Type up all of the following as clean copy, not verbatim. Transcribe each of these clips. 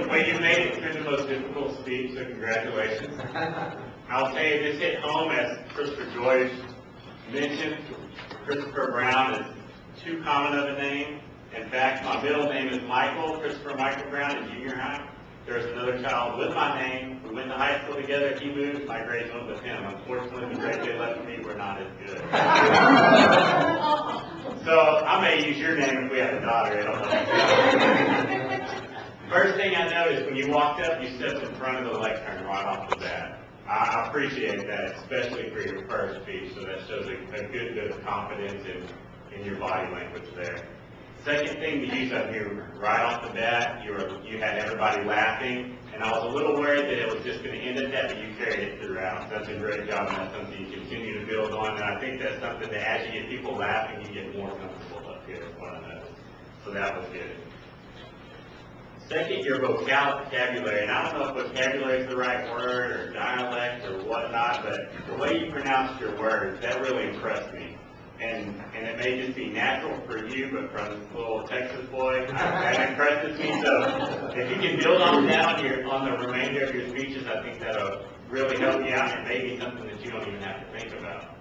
Well, you made it through the most difficult speech, so congratulations. I'll tell you, this hit home as Christopher Joyce mentioned. Christopher Brown is too common of a name. In fact, my middle name is Michael, Christopher Michael Brown in junior high. There's another child with my name. We went to high school together. He moved. My grades went with him. Unfortunately, the grades they left me were not as good. So I may use your name if we have a daughter. I don't know. First thing I noticed when you walked up, you stepped in front of the lectern right off the bat. I appreciate that, especially for your first speech. So that shows a good bit of confidence in your body language there. Second thing to use up here, right off the bat, you had everybody laughing, and I was a little worried that it was just going to end at that, but you carried it throughout. So that's a great job, and that's something you continue to build on, and I think that's something that as you get people laughing, you get more comfortable up here, is what I noticed. So that was good. Second, your vocabulary, and I don't know if vocabulary is the right word, or dialect, or whatnot, but the way you pronounce your words, that really impressed me. And it may just be natural for you, but from this little Texas boy, that impresses me. So if you can build on that on the remainder of your speeches, I think that'll really help you out, and it may be something that you don't even have to think about.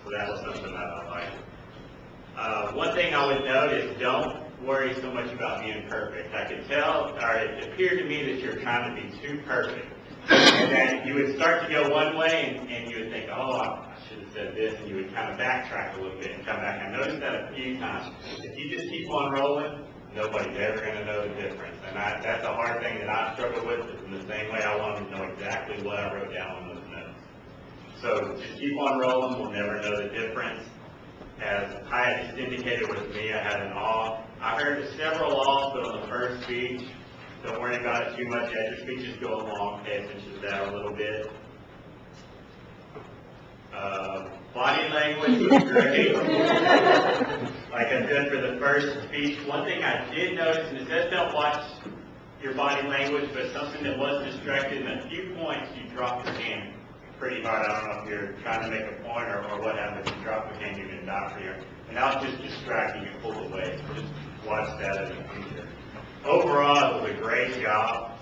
So that was something that I liked. One thing I would note is don't worry so much about being perfect. I could tell, or it appeared to me that you're trying to be too perfect. And that you would start to go one way, and you would think, oh, I should have said this, and you would kind of backtrack a little bit and come back. I noticed that a few times. If you just keep on rolling, nobody's ever going to know the difference. And that's a hard thing that I struggle with, is in the same way I want to know exactly what I wrote down on those notes. So just keep on rolling, we'll never know the difference. As I had just indicated with me, I had an awe. I heard several awes, but on the first speech, don't worry about it too much. As your speeches go along, pay attention to that a little bit. Body language was great. Like I said, for the first speech, one thing I did notice, and it says don't watch your body language, but something that was distracted, in a few points you dropped your hand pretty hard. I don't know if you're trying to make a point or what happened, but you dropped your hand, you're going to die for you. And that was just distracting, you pulled away. So just watch that in the future. Overall, it was a great job.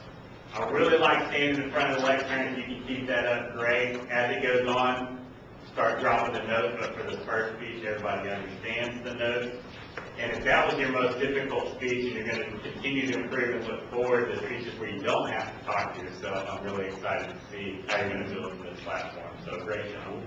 I really like standing in front of the lectern. If you can keep that up, great. As it goes on, start dropping the notes, but for the first speech, everybody understands the notes. And if that was your most difficult speech and you're going to continue to improve and look forward to speeches where you don't have to talk to yourself, I'm really excited to see how you're going to do it in this platform. So great job.